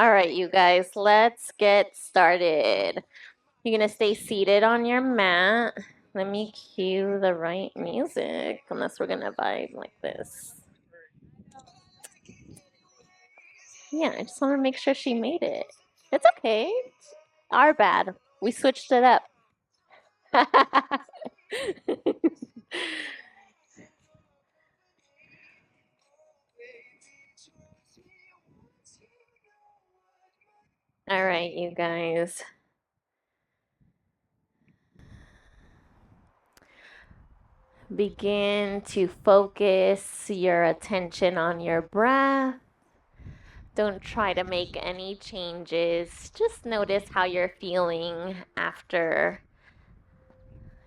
All right, you guys, let's get started. You're gonna stay seated on your mat. Let me cue the right music, unless we're gonna vibe like this. Yeah, I just want to make sure she made it. It's okay. Our bad. We switched it up. All right, you guys. Begin to focus your attention on your breath. Don't try to make any changes. Just notice how you're feeling after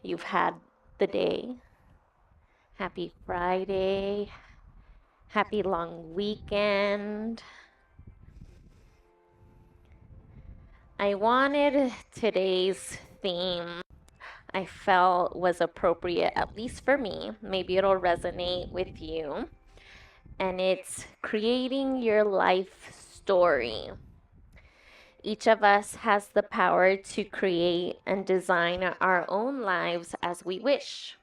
you've had the day. Happy Friday. Happy long weekend. I wanted today's theme, I felt was appropriate, at least for me. Maybe it'll resonate with you. And it's creating your life story. Each of us has the power to create and design our own lives as we wish.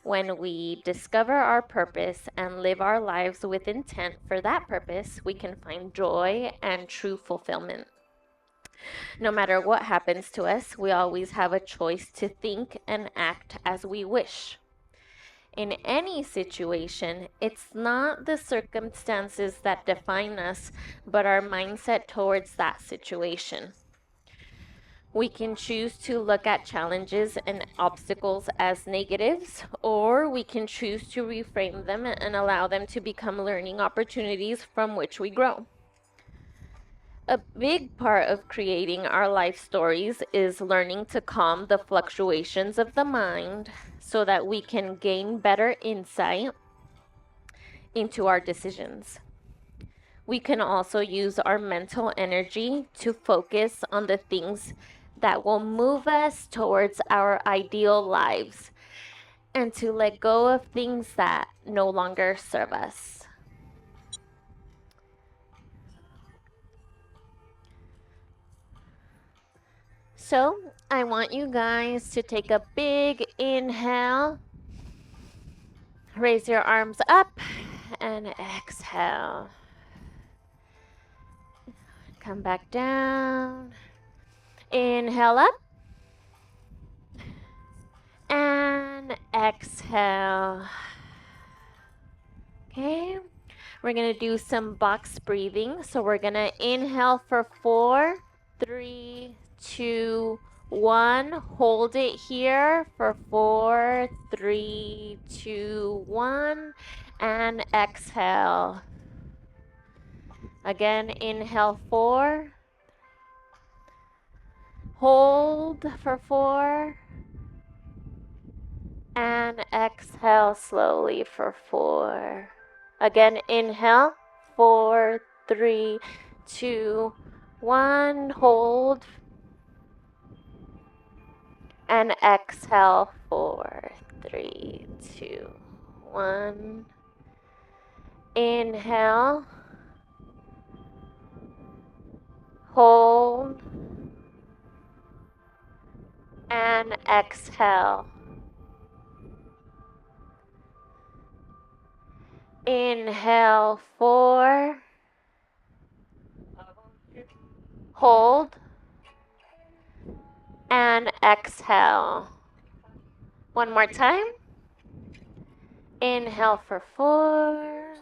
When we discover our purpose and live our lives with intent for that purpose, we can find joy and true fulfillment. No matter what happens to us, we always have a choice to think and act as we wish. In any situation, it's not the circumstances that define us, but our mindset towards that situation. We can choose to look at challenges and obstacles as negatives, or we can choose to reframe them and allow them to become learning opportunities from which we grow. A big part of creating our life stories is learning to calm the fluctuations of the mind so that we can gain better insight into our decisions. We can also use our mental energy to focus on the things that will move us towards our ideal lives and to let go of things that no longer serve us. So, I want you guys to take a big inhale, raise your arms up, and exhale. Come back down. Inhale up. And exhale. Okay, we're gonna do some box breathing. So we're gonna inhale for 4, 3, 2, 1. Hold it here for 4, 3, 2, 1. And exhale. Again, inhale 4. Hold for 4. And exhale slowly for 4. Again, inhale, 4, 3, 2, 1. Hold. And exhale, 4, 3, 2, 1. Inhale. Hold. And exhale. Inhale, 4. Hold. And exhale. One more time. Inhale for 4.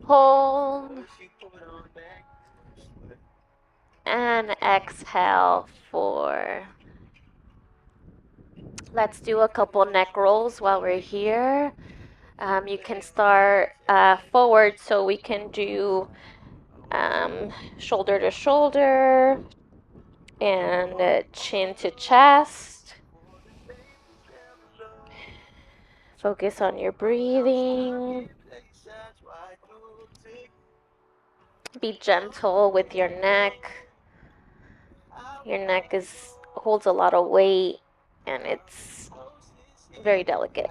Hold. And exhale 4. Let's do a couple neck rolls while we're here. You can start forward so we can do shoulder to shoulder and chin to chest. Focus on your breathing. Be gentle with your neck. Your neck holds a lot of weight and it's very delicate.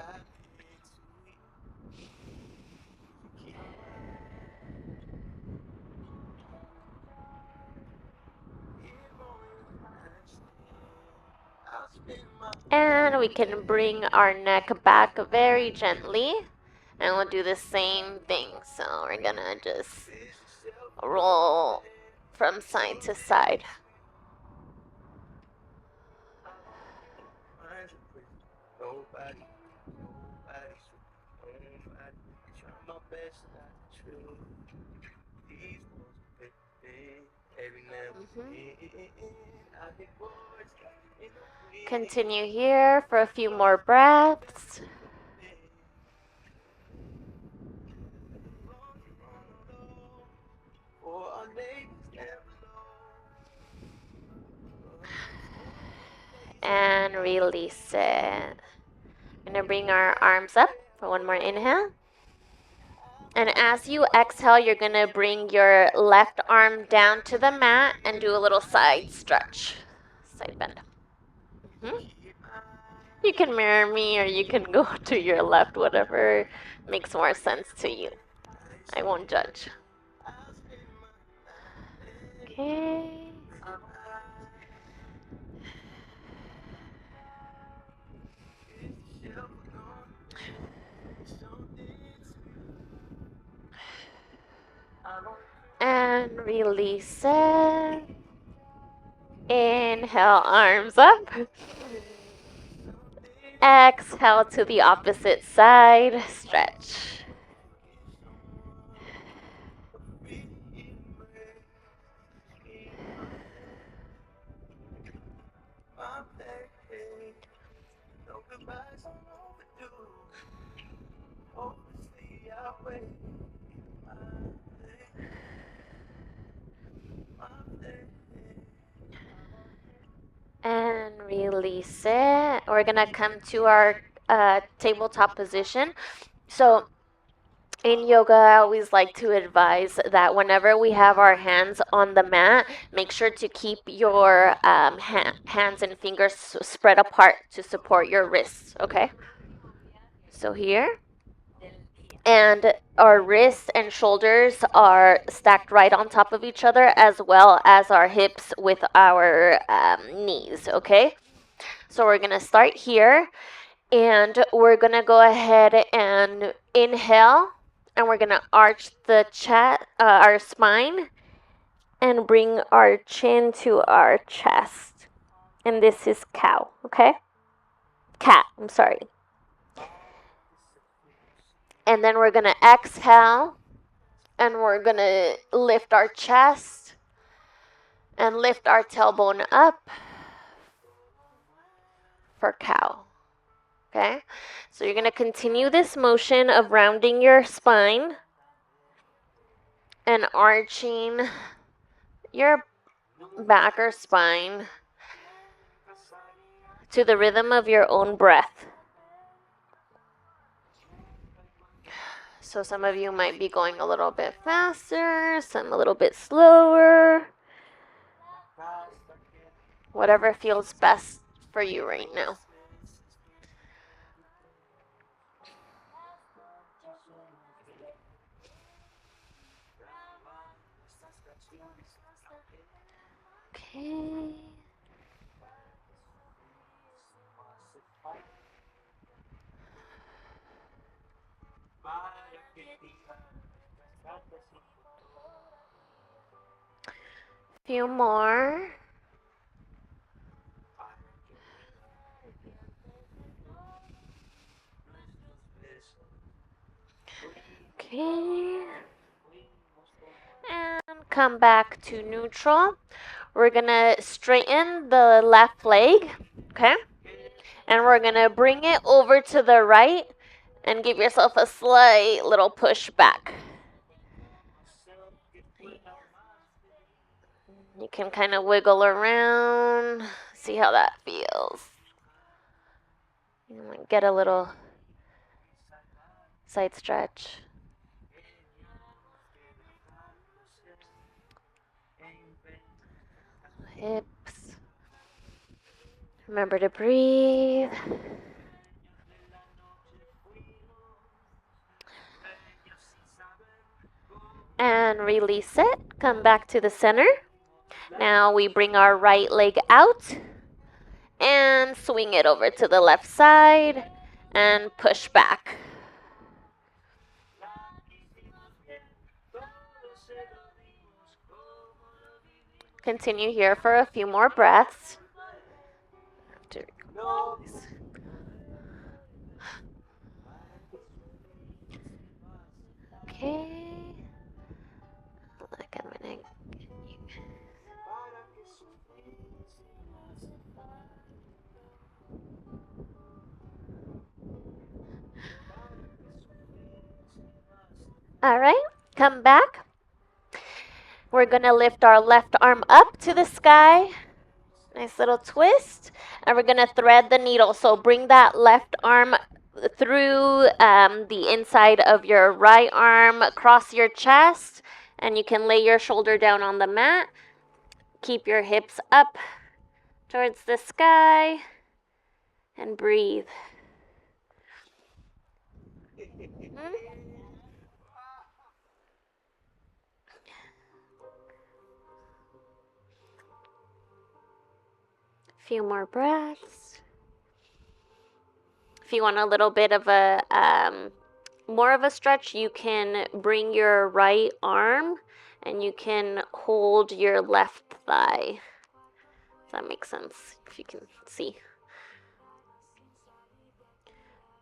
And we can bring our neck back very gently. And we'll do the same thing. So we're gonna just roll from side to side. Continue here for a few more breaths. And release it. We're gonna bring our arms up for one more inhale. And as you exhale, you're gonna bring your left arm down to the mat and do a little side stretch. Side bend. You can mirror me or you can go to your left, whatever makes more sense to you. I won't judge. Okay. And release it. Inhale, arms up. Exhale to the opposite side. Stretch. And release it. We're gonna come to our tabletop position. So in yoga, I always like to advise that whenever we have our hands on the mat, make sure to keep your hands and fingers spread apart to support your wrists, okay? So here. And our wrists and shoulders are stacked right on top of each other, as well as our hips with our knees, okay? So we're gonna start here, and we're gonna go ahead and inhale, and we're gonna arch the chest, our spine, and bring our chin to our chest. And this is cow, okay? Cat, I'm sorry. And then we're gonna exhale, and we're gonna lift our chest and lift our tailbone up for cow. Okay? So you're gonna continue this motion of rounding your spine and arching your back or spine to the rhythm of your own breath. So some of you might be going a little bit faster, some a little bit slower. Whatever feels best for you right now. Okay. Few more. Okay. And come back to neutral. We're gonna straighten the left leg, okay? And we're gonna bring it over to the right and give yourself a slight little push back. You can kind of wiggle around, see how that feels. You might get a little side stretch. Hips. Remember to breathe. And release it. Come back to the center. Now we bring our right leg out And swing it over to the left side and push back. Continue here for a few more breaths. Okay. Like I'm gonna. All right, come back. We're gonna lift our left arm up to the sky. Nice little twist. And we're gonna thread the needle. So bring that left arm through the inside of your right arm, across your chest, and you can lay your shoulder down on the mat. Keep your hips up towards the sky and breathe. Few more breaths. If you want a little bit of a more of a stretch, you can bring your right arm and you can hold your left thigh. Does that make sense? If you can see.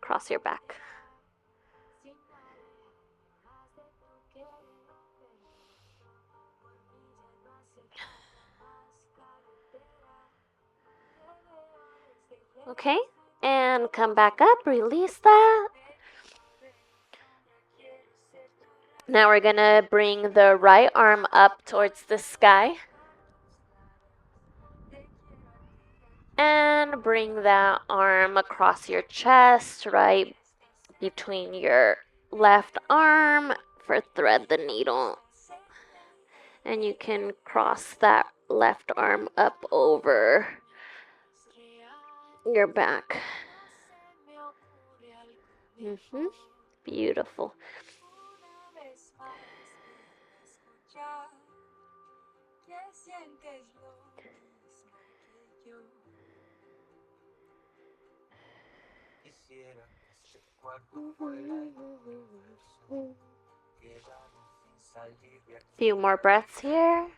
Cross your back. Okay, and come back up, release that. Now we're gonna bring the right arm up towards the sky. And bring that arm across your chest, right between your left arm for thread the needle. And you can cross that left arm up over your back. Beautiful. Few more breaths here.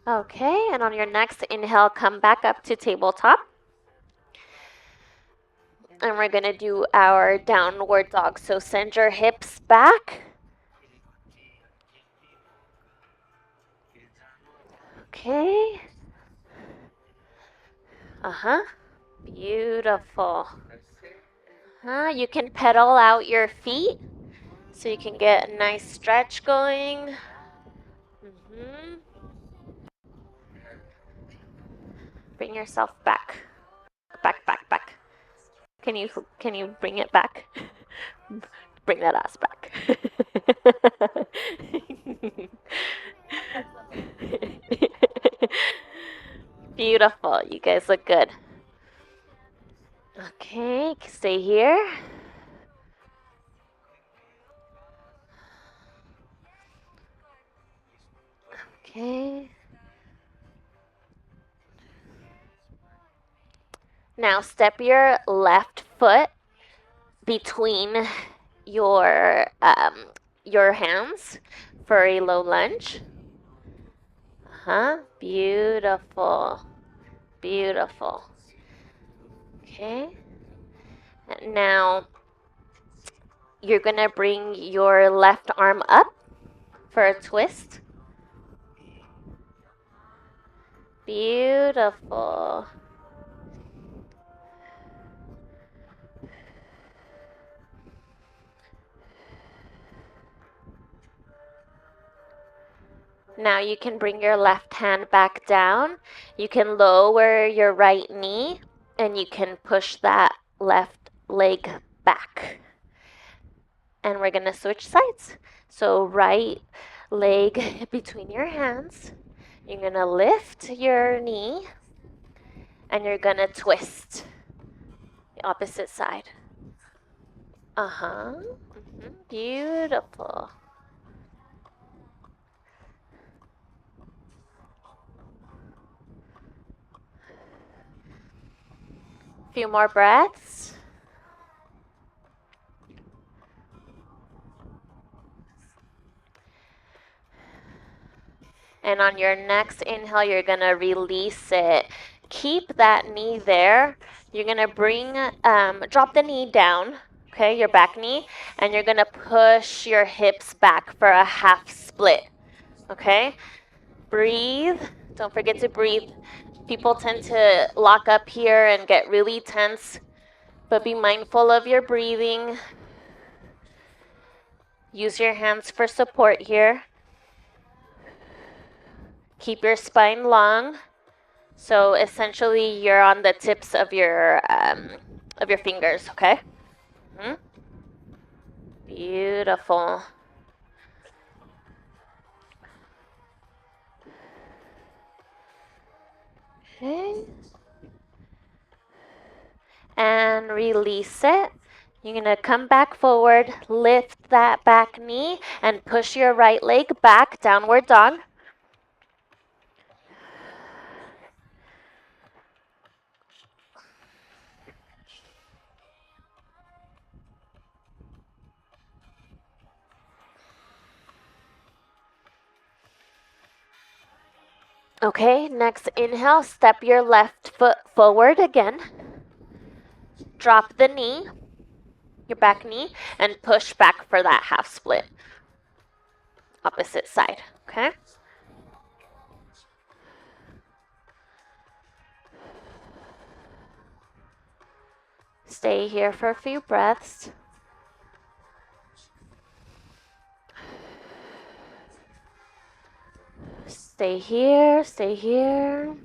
Okay, and on your next inhale, come back up to tabletop. And we're going to do our downward dog. So send your hips back. Okay. Beautiful. You can pedal out your feet so you can get a nice stretch going. Bring yourself back. Back. Can you bring it back? Bring that ass back. Beautiful. You guys look good. Okay, stay here. Okay. Now step your left foot between your hands for a low lunge. Beautiful. Beautiful. Okay. And now you're going to bring your left arm up for a twist. Beautiful. Now you can bring your left hand back down. You can lower your right knee and you can push that left leg back. And we're going to switch sides. So right leg between your hands. You're going to lift your knee and you're going to twist. Opposite side. Beautiful. Few more breaths. And on your next inhale, you're going to release it. Keep that knee there. You're going to drop the knee down, okay, your back knee, and you're going to push your hips back for a half split, okay? Breathe. Don't forget to breathe. People tend to lock up here and get really tense, but be mindful of your breathing. Use your hands for support here. Keep your spine long. So essentially, you're on the tips of your fingers, okay? Beautiful. Okay. And release it. You're going to come back forward, lift that back knee, and push your right leg back, downward dog. Okay, next inhale, step your left foot forward again. Drop the knee, your back knee, and push back for that half split. Opposite side, okay? Stay here for a few breaths. Stay here, stay here.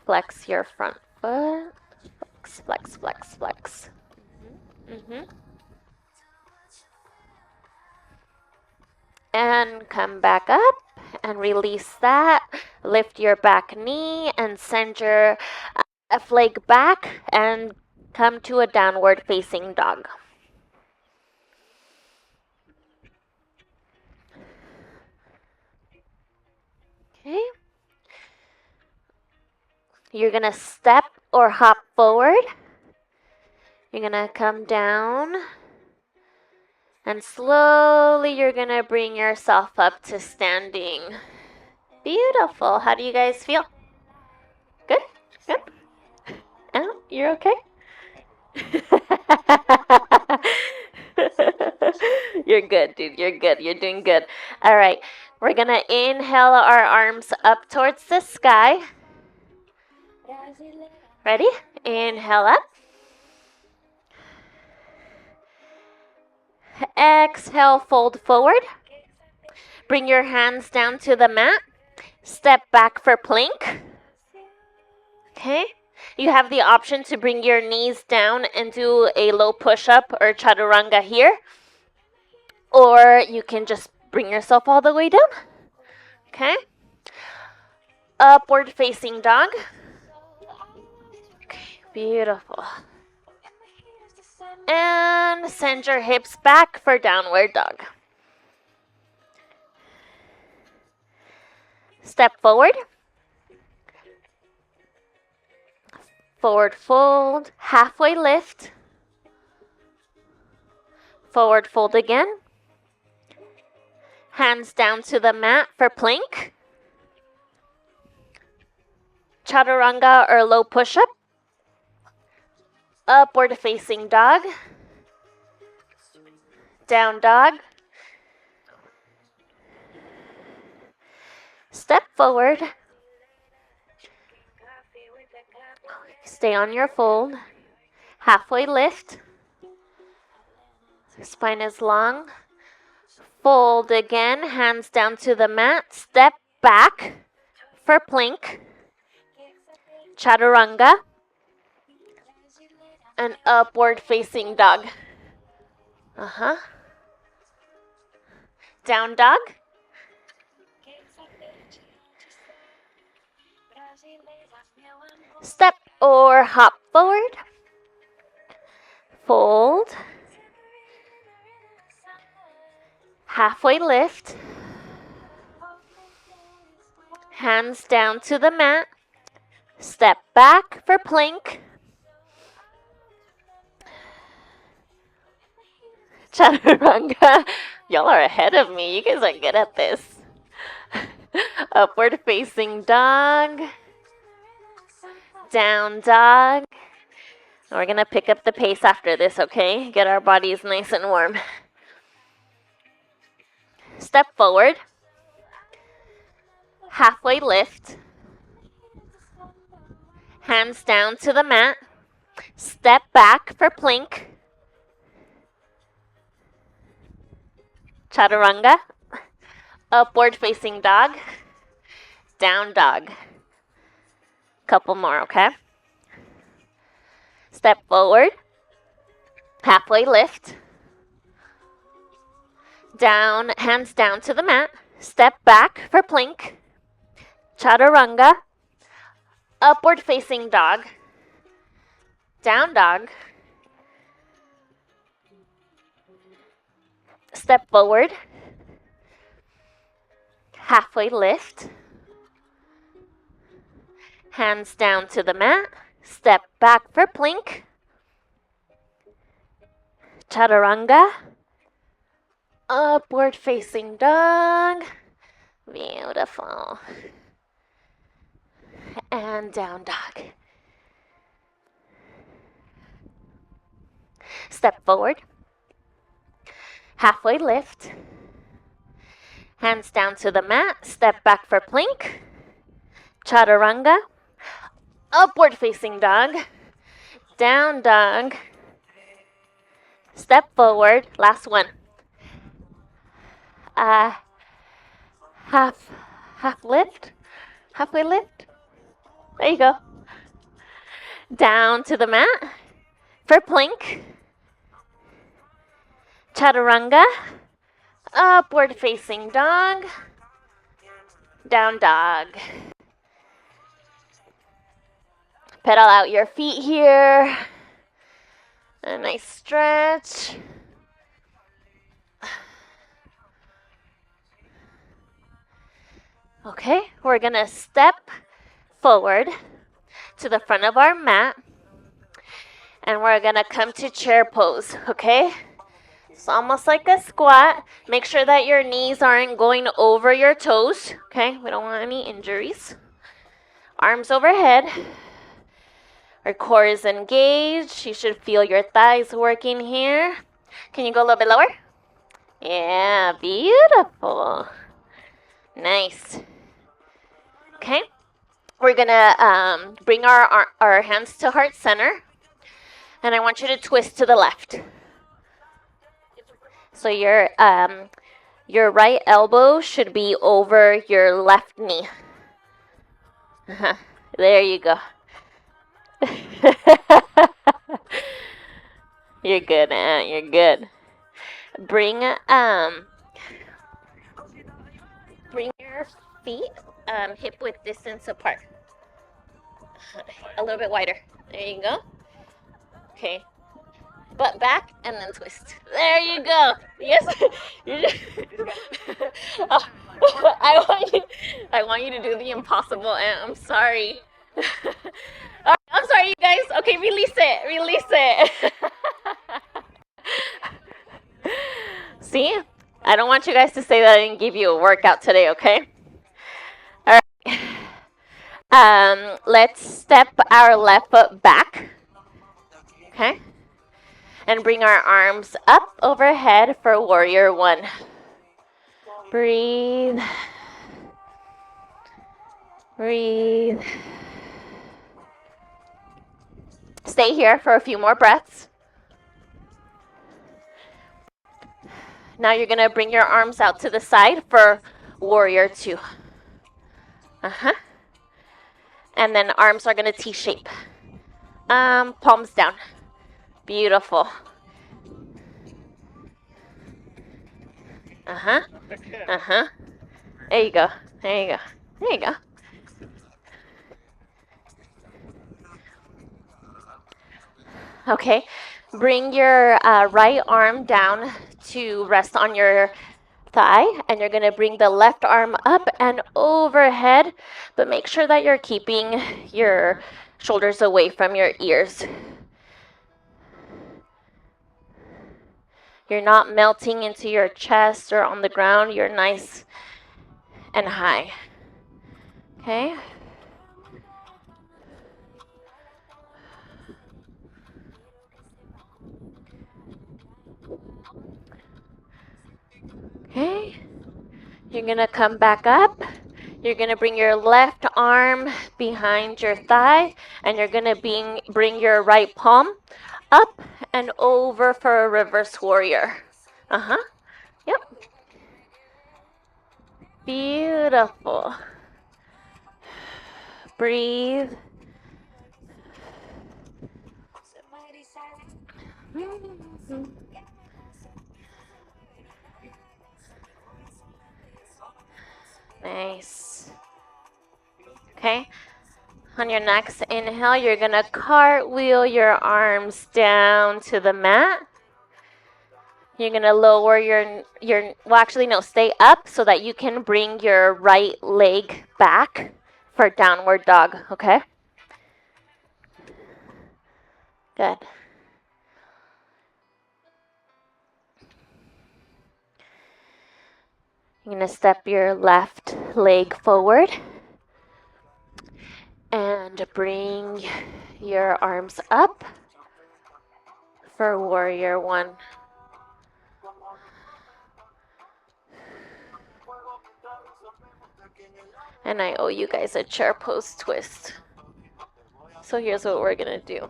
Flex your front foot. Flex, flex, flex, flex. And come back up and release that. Lift your back knee and send your left leg back and come to a downward facing dog. Okay. You're going to step or hop forward. You're going to come down. And slowly you're going to bring yourself up to standing. Beautiful. How do you guys feel? Good? Good? Oh, you're okay? You're good, dude. You're good. You're doing good. All right. We're going to inhale our arms up towards the sky. Ready? Inhale up. Exhale, fold forward. Bring your hands down to the mat. Step back for plank. Okay. You have the option to bring your knees down and do a low push-up or chaturanga here. Or you can just bring yourself all the way down. Okay. Upward facing dog. Okay, beautiful. And send your hips back for downward dog. Step forward. Forward fold, halfway lift. Forward fold again. Hands down to the mat for plank. Chaturanga or low push-up. Upward facing dog. Down dog. Step forward. Stay on your fold. Halfway lift. Spine is long. Fold again, hands down to the mat. Step back for plank. Chaturanga. and upward facing dog. Uh-huh. Down dog. Step or hop forward. Fold. Halfway lift. Hands down to the mat. Step back for plank. Chaturanga. Y'all are ahead of me. You guys are good at this. Upward facing dog. Down dog. We're going to pick up the pace after this, okay? Get our bodies nice and warm. Step forward. Halfway lift. Hands down to the mat. Step back for plank. Chaturanga. Upward facing dog. Down dog. Couple more, okay? Step forward. Halfway lift. Down, hands down to the mat. Step back for plank. Chaturanga. Upward facing dog. Down dog. Step forward. Halfway lift. Hands down to the mat. Step back for plank. Chaturanga. Upward facing dog. Beautiful. And down dog. Step forward. Halfway lift. Hands down to the mat. Step back for plank. Chaturanga. Upward facing dog. Down dog. Step forward. Last one. Half lift. Halfway lift. There you go. Down to the mat for plank. Chaturanga. Upward facing dog. Down dog. Pedal out your feet here. A nice stretch. Okay, we're gonna step forward to the front of our mat. And we're gonna come to chair pose, okay? It's almost like a squat. Make sure that your knees aren't going over your toes, okay? We don't want any injuries. Arms overhead. Our core is engaged. You should feel your thighs working here. Can you go a little bit lower? Yeah, beautiful. Nice. Okay. We're gonna bring our hands to heart center. And I want you to twist to the left. So your right elbow should be over your left knee. There you go. You're good, Aunt. You're good. Bring your feet hip width distance apart. A little bit wider. There you go. Okay. Butt back and then twist. There you go. Yes. Oh, I want you to do the impossible, and I'm sorry. I'm sorry, you guys. Okay, release it. Release it. See? I don't want you guys to say that I didn't give you a workout today, okay? All right. Let's step our left foot back. Okay? And bring our arms up overhead for warrior one. Breathe. Breathe. Stay here for a few more breaths. Now you're going to bring your arms out to the side for warrior two. And then arms are going to T-shape. Palms down. Beautiful. Uh-huh. Uh-huh. There you go. There you go. There you go. Okay. Bring your right arm down to rest on your thigh, and you're going to bring the left arm up and overhead, but make sure that you're keeping your shoulders away from your ears. You're not melting into your chest or on the ground. You're nice and high. Okay? Okay? You're going to come back up. You're going to bring your left arm behind your thigh, and you're going to bring your right palm up and over for a reverse warrior. Uh-huh. Yep. Beautiful. Breathe. Nice. Okay. On your next inhale, you're going to cartwheel your arms down to the mat. You're going to lower well, actually, no, stay up so that you can bring your right leg back for downward dog, okay? Good. You're going to step your left leg forward and bring your arms up for warrior one. And I owe you guys a chair pose twist. So here's what we're going to do.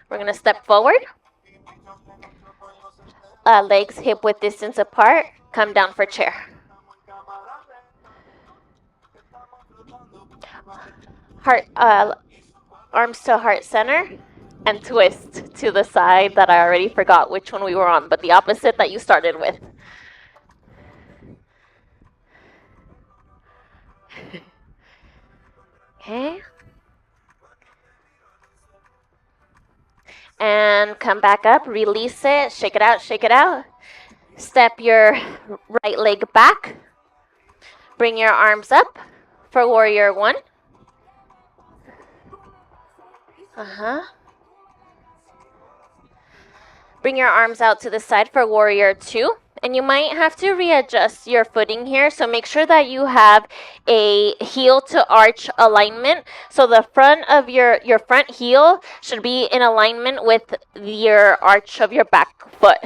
We're going to step forward. Legs hip width distance apart. Come down for chair. Heart, arms to heart center. And twist to the side that I already forgot which one we were on, but the opposite that you started with. Okay. And come back up, release it, shake it out, shake it out. Step your right leg back. Bring your arms up for warrior one. Uh-huh. Bring your arms out to the side for warrior two. And you might have to readjust your footing here, so make sure that you have a heel to arch alignment. So the front of your front heel should be in alignment with your arch of your back foot.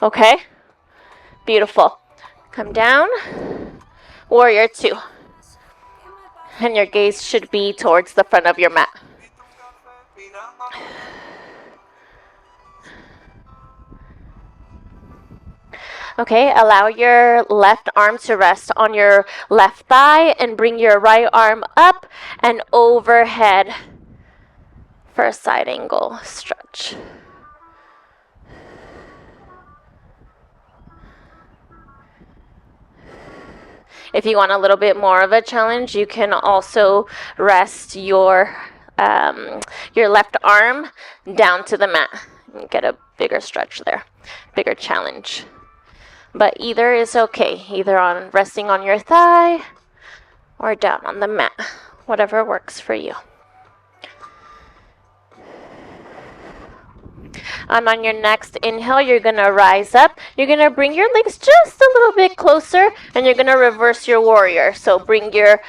Okay? Beautiful. Come down. Warrior two. And your gaze should be towards the front of your mat. Okay, allow your left arm to rest on your left thigh and bring your right arm up and overhead for a side angle stretch. If you want a little bit more of a challenge, you can also rest your left arm down to the mat and get a bigger stretch there, bigger challenge. But either is okay, either on resting on your thigh or down on the mat, whatever works for you. And on your next inhale, you're going to rise up. You're going to bring your legs just a little bit closer, and you're going to reverse your warrior. So bring your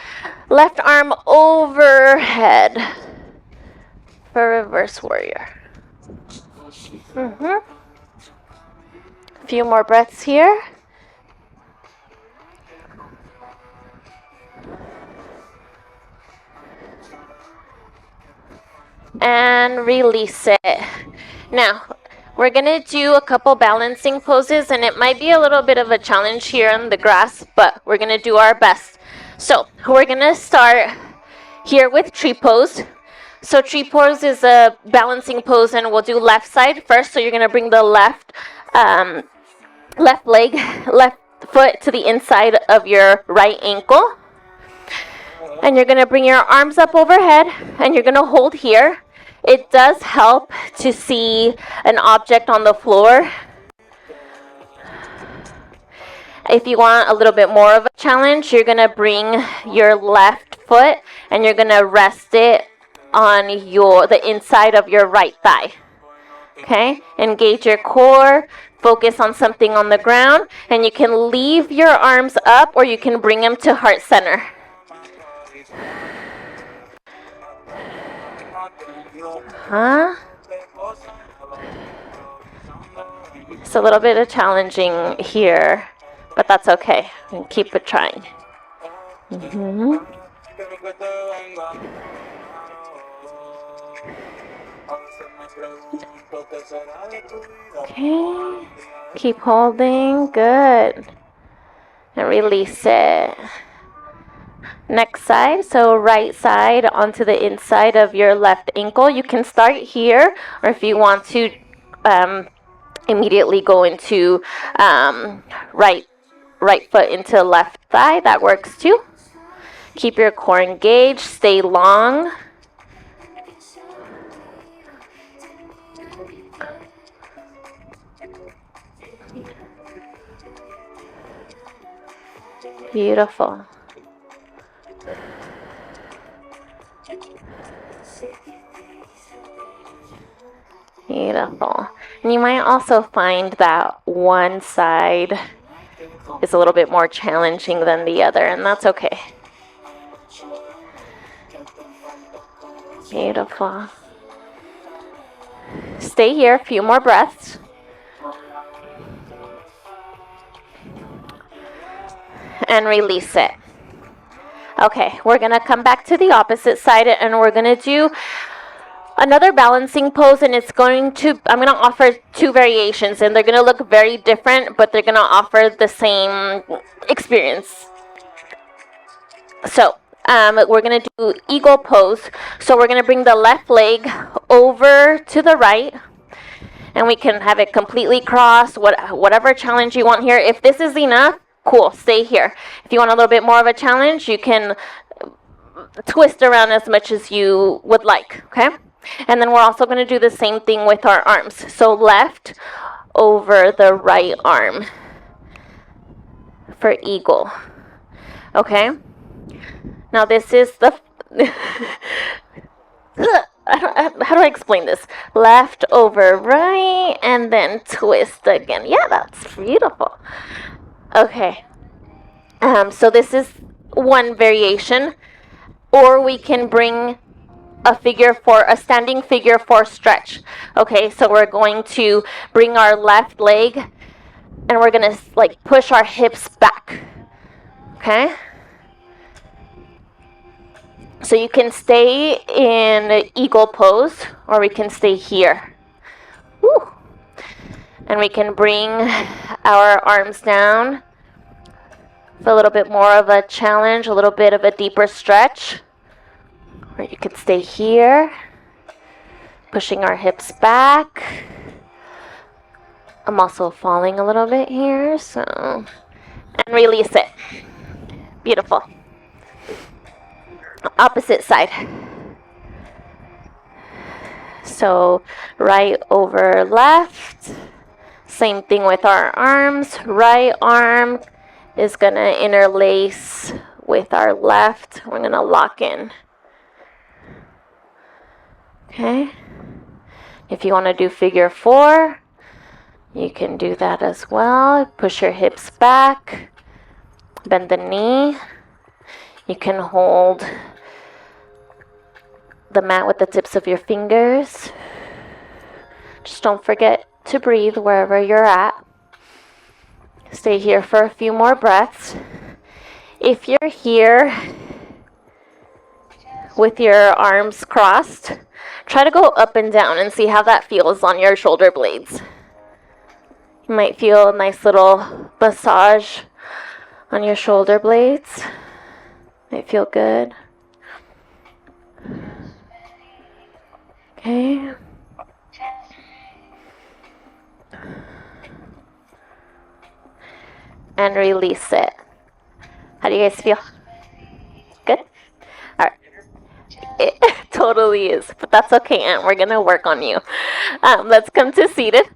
left arm overhead for reverse warrior. A few more breaths here. And release it. Now, we're going to do a couple balancing poses, and it might be a little bit of a challenge here on the grass, but we're going to do our best. So, we're going to start here with tree pose. So tree pose is a balancing pose, and we'll do left side first. So you're gonna bring the left leg, left foot to the inside of your right ankle. And you're gonna bring your arms up overhead and you're gonna hold here. It does help to see an object on the floor. If you want a little bit more of a challenge, you're gonna bring your left foot and you're gonna rest it on the inside of your right thigh. Okay, engage your core, focus on something on the ground, and you can leave your arms up or you can bring them to heart center. It's a little bit of challenging here, but that's okay. Keep it trying. Okay, keep holding, good. And release it. Next side, so right side onto the inside of your left ankle. You can start here, or if you want to immediately go into right foot into left thigh, that works too. Keep your core engaged, stay long. Beautiful. Beautiful. And you might also find that one side is a little bit more challenging than the other, and that's okay. Beautiful. Stay here, a few more breaths. And release it. Okay, we're gonna come back to the opposite side and we're gonna do another balancing pose, and I'm gonna offer two variations and they're gonna look very different, but they're gonna offer the same experience. So we're gonna do eagle pose. So we're gonna bring the left leg over to the right, and we can have it completely crossed, whatever challenge you want here. If this is enough, cool, stay here. If you want a little bit more of a challenge, you can twist around as much as you would like, okay? And then we're also going to do the same thing with our arms. So left over the right arm for eagle, okay? Now this is the... how do I explain this? Left over right and then twist again. Yeah, that's beautiful. Okay. So this is one variation, or we can bring a standing figure four stretch. Okay, so we're going to bring our left leg and we're gonna like push our hips back. Okay. So you can stay in eagle pose, or we can stay here. Woo. And we can bring our arms down for a little bit more of a challenge, a little bit of a deeper stretch. Or you could stay here, pushing our hips back. I'm also falling a little bit here, so, and release it. Beautiful. Opposite side. So right over left. Same thing with our arms. Right arm is gonna interlace with our left. We're gonna lock in. Okay. If you want to do figure four, you can do that as well. Push your hips back, bend the knee. You can hold the mat with the tips of your fingers. Just don't forget to breathe wherever you're at. Stay here for a few more breaths. If you're here with your arms crossed, try to go up and down and see how that feels on your shoulder blades. You might feel a nice little massage on your shoulder blades. Might feel good. and release it. How do you guys feel? Good? All right. It totally is, but that's okay, Aunt. We're gonna work on you. Let's come to seated.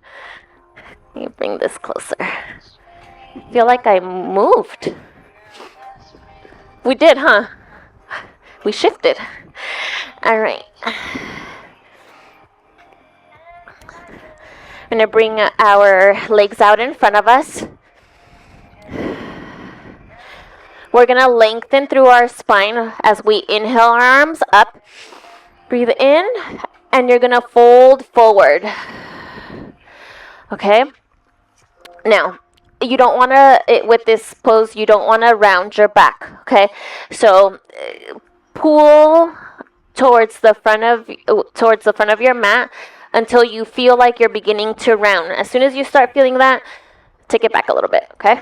Let me bring this closer. I feel like I moved. We did, huh? We shifted. All right. I'm gonna bring our legs out in front of us. We're gonna lengthen through our spine as we inhale our arms up. Breathe in, and you're gonna fold forward. Okay? Now, you don't wanna, with this pose, you don't wanna round your back. Okay? So, pull towards the front of your mat until you feel like you're beginning to round. As soon as you start feeling that, take it back a little bit. Okay?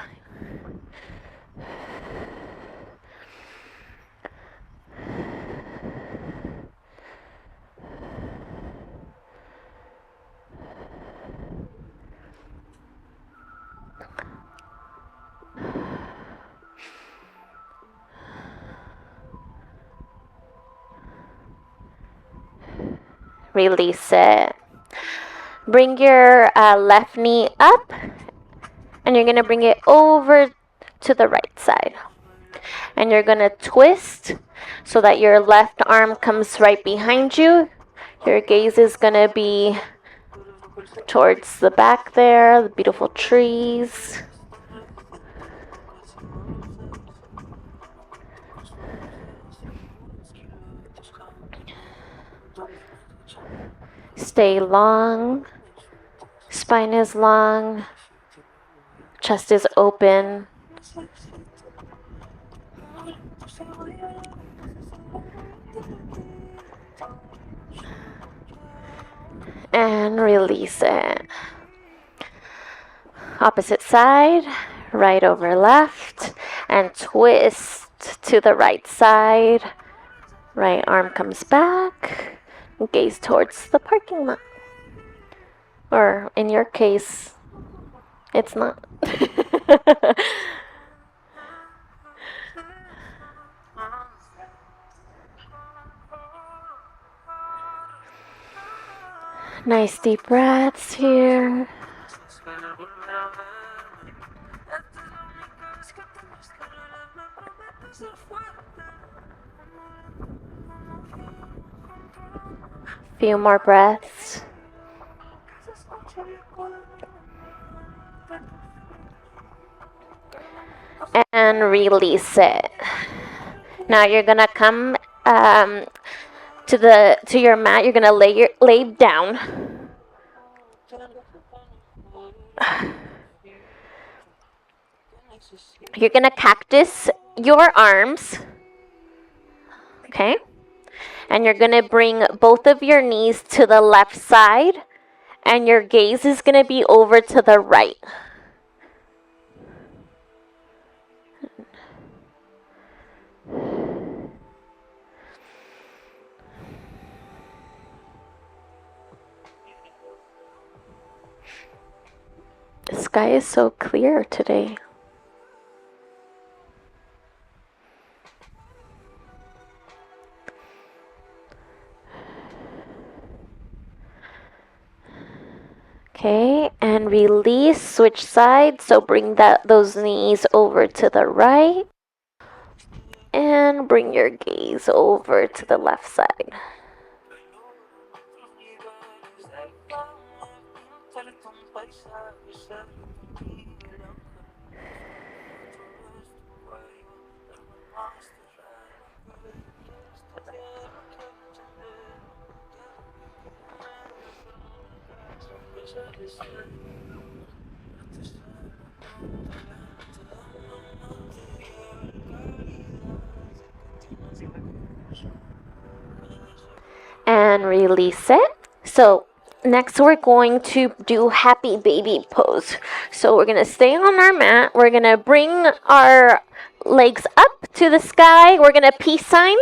Release it. Bring your left knee up, and you're going to bring it over to the right side. And you're going to twist so that your left arm comes right behind you. Your gaze is going to be towards the back there, the beautiful trees. Stay long. Spine is long. Chest is open. And release it. Opposite side, right over left, and twist to the right side. Right arm comes back. Gaze towards the parking lot. Or in your case, it's not. Nice deep breaths here. Few more breaths. And release it. Now you're gonna come to your mat. You're gonna lay down. You're gonna cactus your arms. Okay? And you're gonna bring both of your knees to the left side, and your gaze is gonna be over to the right. The sky is so clear today. Okay, and release, switch sides. So bring those knees over to the right. And bring your gaze over to the left side. And release it. So next we're going to do happy baby pose. So we're going to stay on our mat. We're going to bring our legs up to the sky. We're going to peace sign.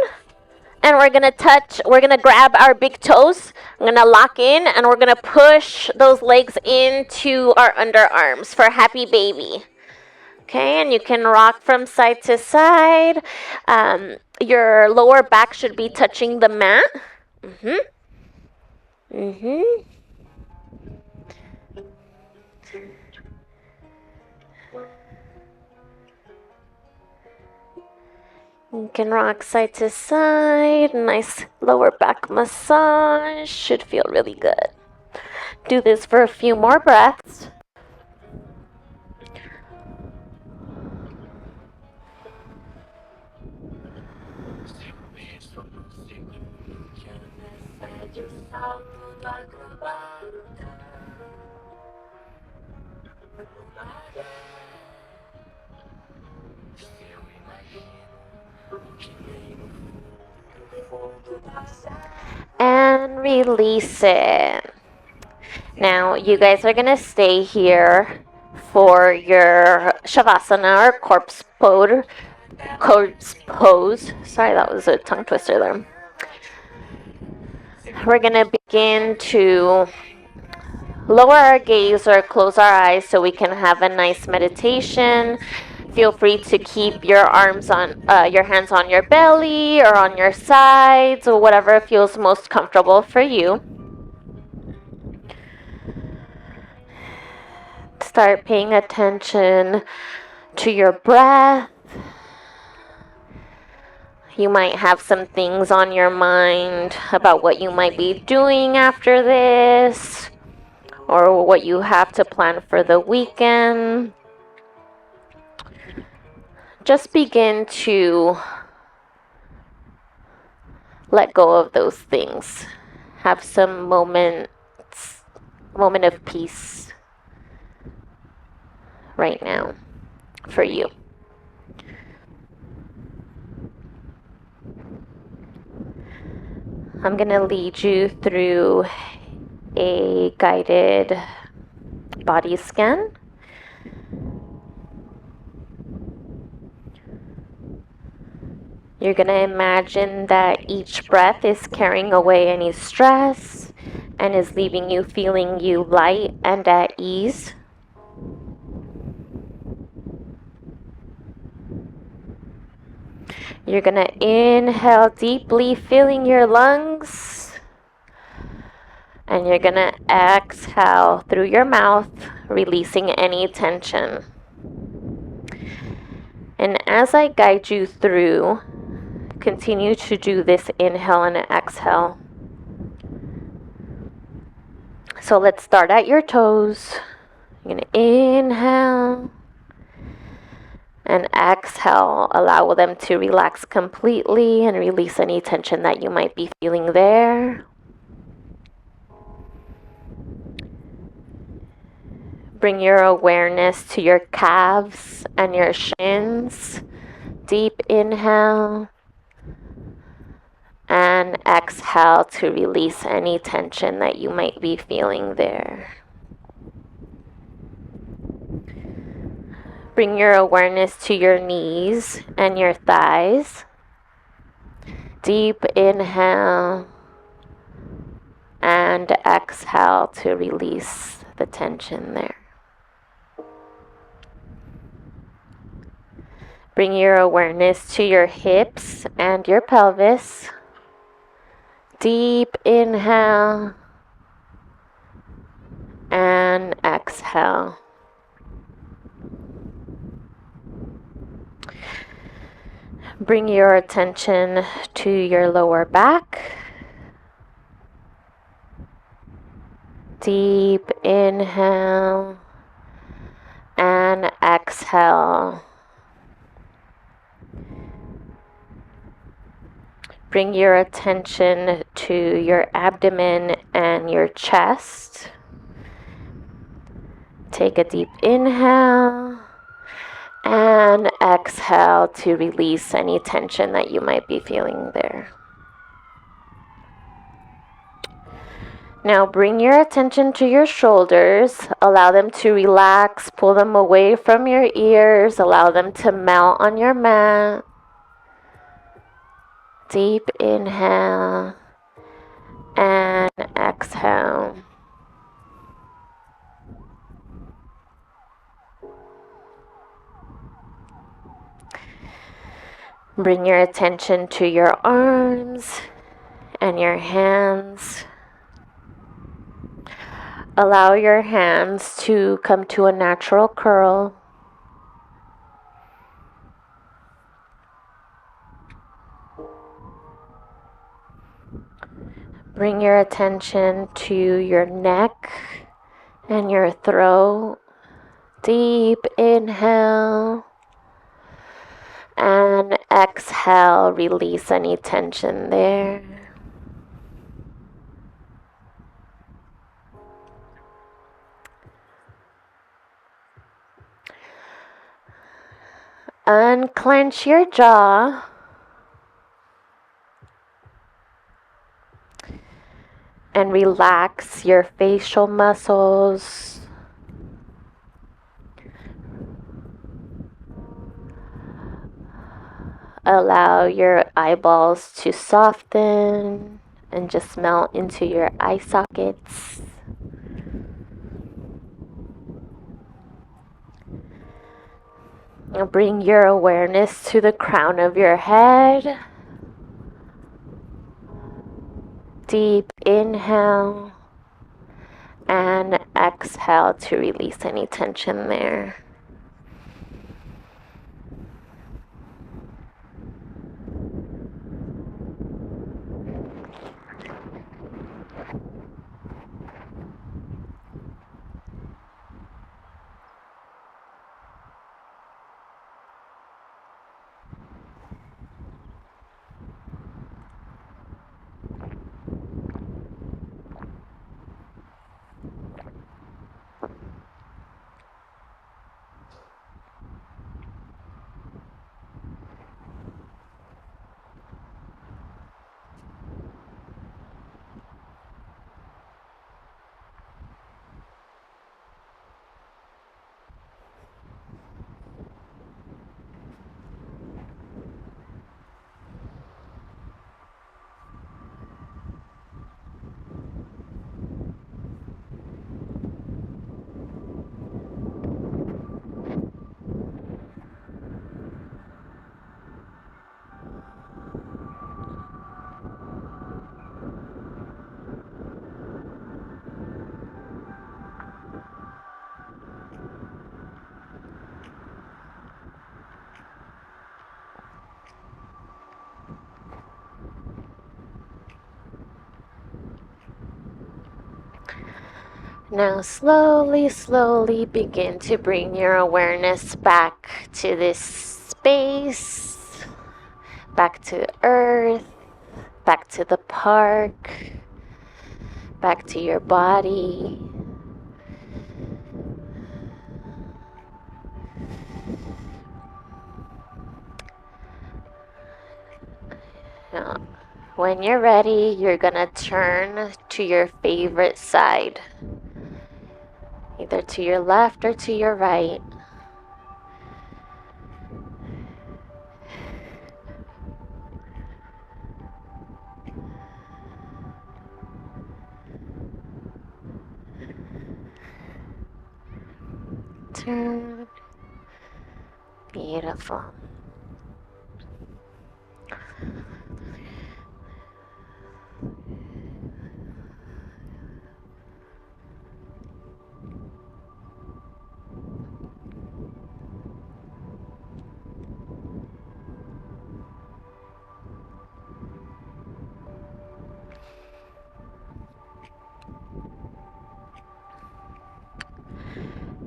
And we're going to grab our big toes. I'm going to lock in, and we're going to push those legs into our underarms for happy baby. Okay, and you can rock from side to side. Your lower back should be touching the mat. Mm-hmm. Mm-hmm. You can rock side to side. Nice lower back massage. Should feel really good. Do this for a few more breaths. And release it. Now, you guys are going to stay here for your Shavasana or corpse pose. Sorry, that was a tongue twister there. We're going to begin to lower our gaze or close our eyes so we can have a nice meditation. Feel free to keep your your hands on your belly or on your sides or whatever feels most comfortable for you. Start paying attention to your breath. You might have some things on your mind about what you might be doing after this or what you have to plan for the weekend. Just begin to let go of those things. Have some moment of peace right now for you. I'm going to lead you through a guided body scan. You're going to imagine that each breath is carrying away any stress and is leaving you feeling you light and at ease. You're going to inhale deeply, filling your lungs. And you're going to exhale through your mouth, releasing any tension. And as I guide you through, continue to do this inhale and exhale. So let's start at your toes. You're going to inhale and exhale. Allow them to relax completely and release any tension that you might be feeling there. Bring your awareness to your calves and your shins. Deep inhale and exhale to release any tension that you might be feeling there. Bring your awareness to your knees and your thighs. Deep inhale and exhale to release the tension there. Bring your awareness to your hips and your pelvis. Deep inhale and exhale. Bring your attention to your lower back. Deep inhale and exhale. Bring your attention to your abdomen and your chest. Take a deep inhale and exhale to release any tension that you might be feeling there. Now bring your attention to your shoulders. Allow them to relax. Pull them away from your ears. Allow them to melt on your mat. Deep inhale and exhale. Bring your attention to your arms and your hands. Allow your hands to come to a natural curl. Bring your attention to your neck and your throat. Deep inhale and exhale. Release any tension there. Unclench your jaw. And relax your facial muscles. Allow your eyeballs to soften and just melt into your eye sockets. Now bring your awareness to the crown of your head. Deep inhale and exhale to release any tension there. Now slowly begin to bring your awareness back to this space, back to earth, back to the park, back to your body. Now, when you're ready, you're gonna turn to your favorite side, either to your left or to your right. Turn. Beautiful.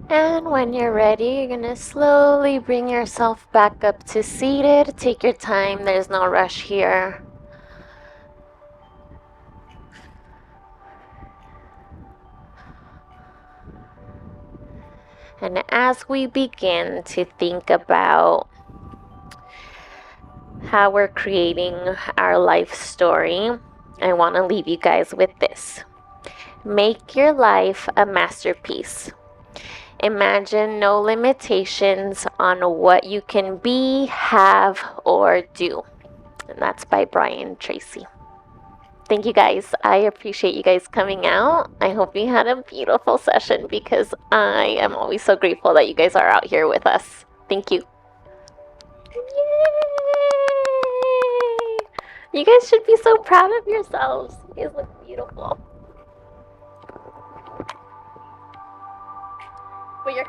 And when you're ready, you're gonna slowly bring yourself back up to seated. Take your time, there's no rush here. And as we begin to think about how we're creating our life story, I want to leave you guys with this. Make your life a masterpiece. Imagine no limitations on what you can be, have, or do. And that's by Brian Tracy. Thank you guys. I appreciate you guys coming out. I hope you had a beautiful session because I am always so grateful that you guys are out here with us. Thank you. Yay! You guys should be so proud of yourselves. You guys look beautiful. But you're